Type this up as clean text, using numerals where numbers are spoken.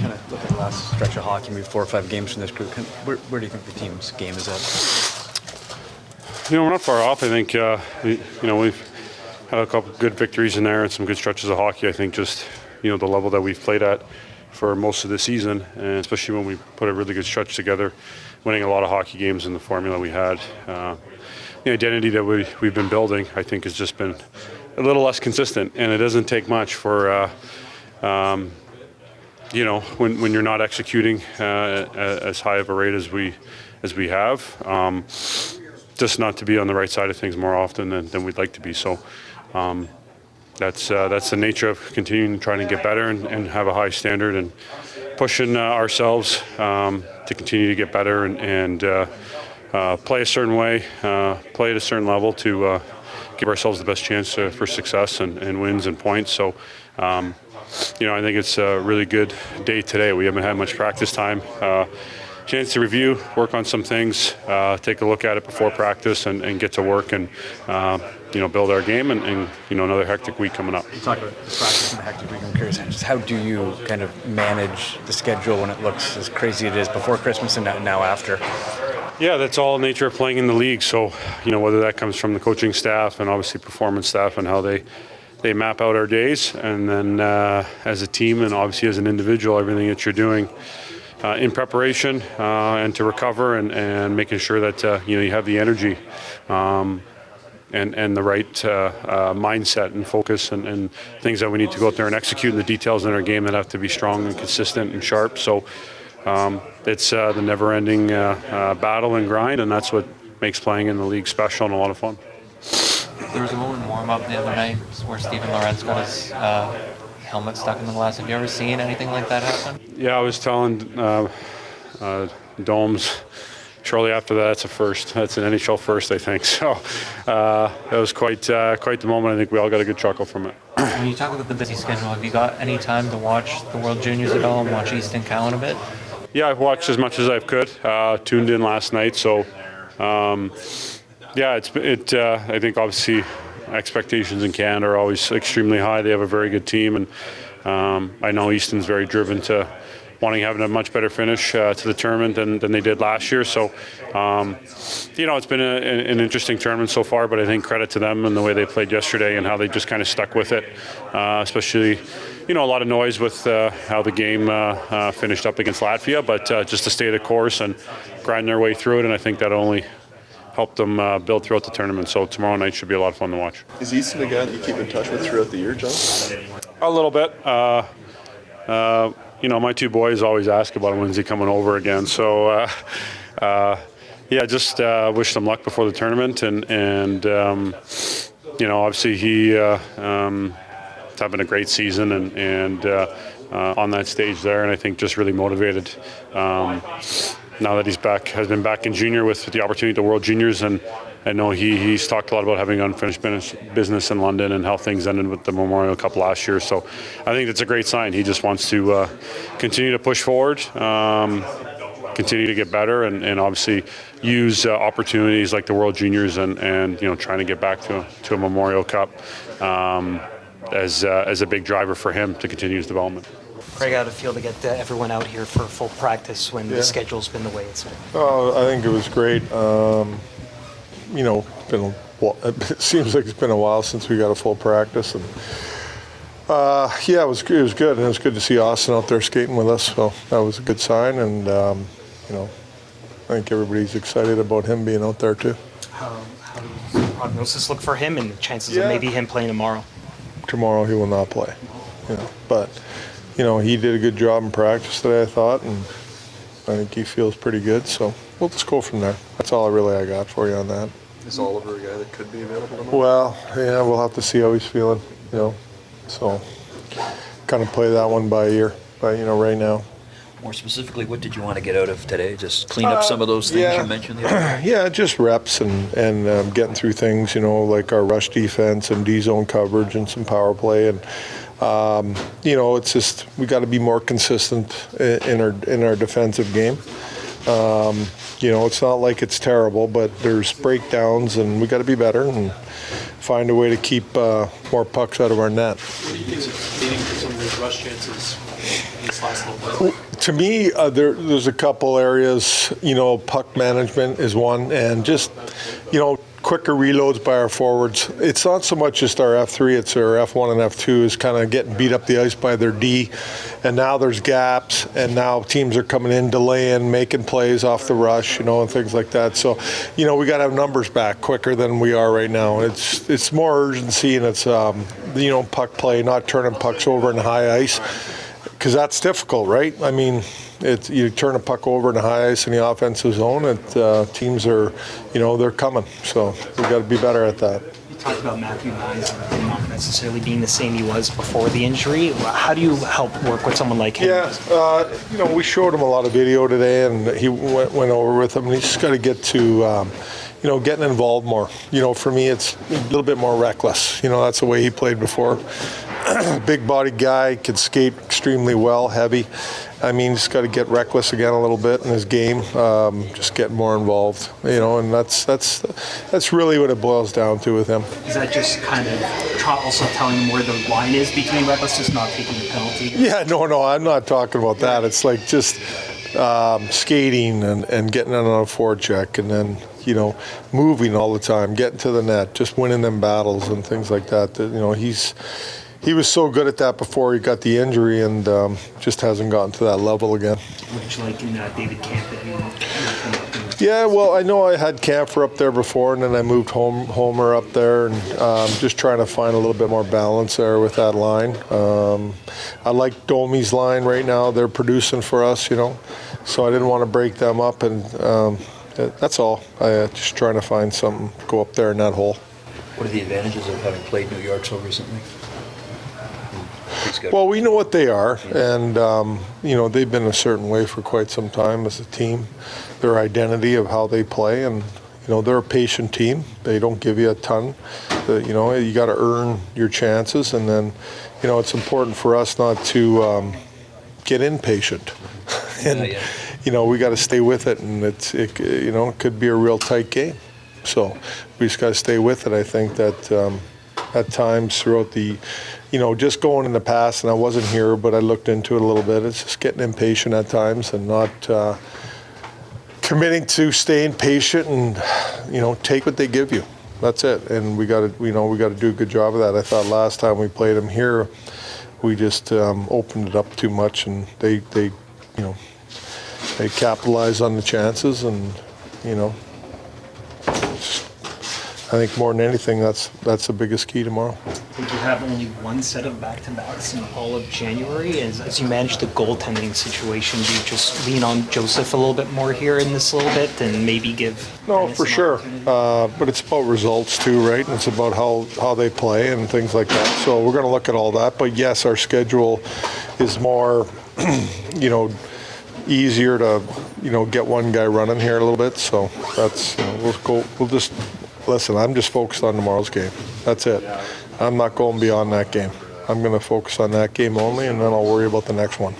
kind of look at the last stretch of hockey, maybe 4 or 5 games from this group, where do you think the team's game is at? We're not far off. I think, we've had a couple good victories in there and some good stretches of hockey. I think just, the level that we've played at for most of the season, and especially when we put a really good stretch together, winning a lot of hockey games in the formula we had. The identity that we've been building, I think, has just been a little less consistent, and it doesn't take much for, when you're not executing as high of a rate as we have, just not to be on the right side of things more often than we'd like to be. So that's the nature of continuing trying to get better and have a high standard and pushing ourselves to continue to get better and play a certain way, play at a certain level to give ourselves the best chance for success and wins and points. So, I think it's a really good day today. We haven't had much practice time. Chance to review, work on some things, take a look at it before practice and get to work and, build our game and another hectic week coming up. You talk about the practice and the hectic week. I'm curious, just how do you kind of manage the schedule when it looks as crazy as it is before Christmas and now after? Yeah, that's all nature of playing in the league. So, whether that comes from the coaching staff and obviously performance staff and how they map out our days, and then as a team and obviously as an individual, everything that you're doing in preparation and to recover and making sure that you have the energy and the right mindset and focus and things that we need to go out there and execute, and the details in our game that have to be strong and consistent and sharp. So it's the never-ending battle and grind, and that's what makes playing in the league special and a lot of fun. There was a moment in warm-up the other night where Steven Lorentz got his helmet stuck in the glass. Have you ever seen anything like that happen? Yeah, I was telling Domes shortly after that, that's a first. That's an NHL first, I think. So it was quite the moment. I think we all got a good chuckle from it. When you talk about the busy schedule, have you got any time to watch the World Juniors at all and watch Easton Cowan a bit? Yeah, I've watched as much as I could. Tuned in last night, so I think obviously expectations in Canada are always extremely high. They have a very good team, and I know Easton's very driven to having a much better finish to the tournament than they did last year. So, it's been an interesting tournament so far, but I think credit to them and the way they played yesterday and how they just kind of stuck with it, especially, a lot of noise with how the game finished up against Latvia, but just to stay the course and grind their way through it, and I think that only helped them build throughout the tournament. So tomorrow night should be a lot of fun to watch. Is Easton a guy that you keep in touch with throughout the year, John? A little bit. My two boys always ask about him, when's he coming over again. So, just wish them luck before the tournament. And obviously he's having a great season and on that stage there. And I think just really motivated now that has been back in junior with the opportunity at the World Juniors. And I know he's talked a lot about having unfinished business in London and how things ended with the Memorial Cup last year. So I think that's a great sign. He just wants to continue to push forward, continue to get better, and obviously use opportunities like the World Juniors and trying to get back to a Memorial Cup as a big driver for him to continue his development. Craig, how did it feel to get everyone out here for full practice when the schedule's been the way it's been? Oh, I think it was great. It seems like it's been a while since we got a full practice, and it was good, and it was good to see Austin out there skating with us. So that was a good sign, and I think everybody's excited about him being out there too. How does the prognosis look for him, and the chances of maybe him playing tomorrow? Tomorrow he will not play, but he did a good job in practice today, I thought, and I think he feels pretty good. So we'll just go from there. That's all I got for you on that. Is Oliver a guy that could be available tomorrow? Well, we'll have to see how he's feeling, So kind of play that one by ear, right now. More specifically, what did you want to get out of today? Just clean up some of those things you mentioned the other day? Yeah, just reps and getting through things, like our rush defense and D-zone coverage and some power play. And, it's just we got to be more consistent in our defensive game. It's not like it's terrible, but there's breakdowns, and we got to be better and find a way to keep more pucks out of our net. What do you think is leading to some of those rush chances in this last little bit? To me, there's a couple areas. Puck management is one, and just quicker reloads by our forwards. It's not so much just our F3, it's our F1 and F2 is kind of getting beat up the ice by their D, and now there's gaps, and now teams are coming in, delaying, making plays off the rush, and things like that. So, we got to have numbers back quicker than we are right now. It's more urgency, and it's puck play, not turning pucks over in high ice, because that's difficult, right? I mean, you turn a puck over in the high ice in the offensive zone, and teams are, they're coming. So we've got to be better at that. You talked about Matthew Nyes not necessarily being the same he was before the injury. How do you help work with someone like him? Yeah, we showed him a lot of video today, and he went over with him. And he's just got to get to, getting involved more. For me, it's a little bit more reckless. That's the way he played before. Big-bodied guy, can skate extremely well, heavy. I mean, he's got to get reckless again a little bit in his game, just get more involved, and that's really what it boils down to with him. Is that just kind of also telling him where the line is between reckless, not taking the penalty? Yeah, no, I'm not talking about that. It's like just skating and getting on a forecheck, and then moving all the time, getting to the net, just winning them battles and things like that. He was so good at that before he got the injury, and just hasn't gotten to that level again. Which, like in David Camp, Yeah, well, I know I had Camper up there before, and then I moved Homer up there, and just trying to find a little bit more balance there with that line. I like Domi's line right now. They're producing for us, so I didn't want to break them up, and that's all. I just trying to find something, go up there in that hole. What are the advantages of having played New York so recently? Well, we know what they are, and they've been a certain way for quite some time as a team. Their identity of how they play, and they're a patient team. They don't give you a ton. You got to earn your chances, and then it's important for us not to get impatient. And we got to stay with it, and it could be a real tight game. So we just got to stay with it. I think that at times throughout the, just going in the past, and I wasn't here, but I looked into it a little bit. It's just getting impatient at times and not committing to staying patient and, take what they give you. That's it. And we got to do a good job of that. I thought last time we played them here, we just opened it up too much, and they capitalized on the chances, and I think more than anything, that's the biggest key tomorrow. Did you have only one set of back-to-backs in all of January? As you manage the goaltending situation, do you just lean on Joseph a little bit more here in this little bit and maybe give... No, for sure. But it's about results too, right? And it's about how they play and things like that. So we're going to look at all that. But yes, our schedule is more, easier to, get one guy running here a little bit. So that's, we'll just... Listen, I'm just focused on tomorrow's game. That's it. I'm not going beyond that game. I'm going to focus on that game only, and then I'll worry about the next one.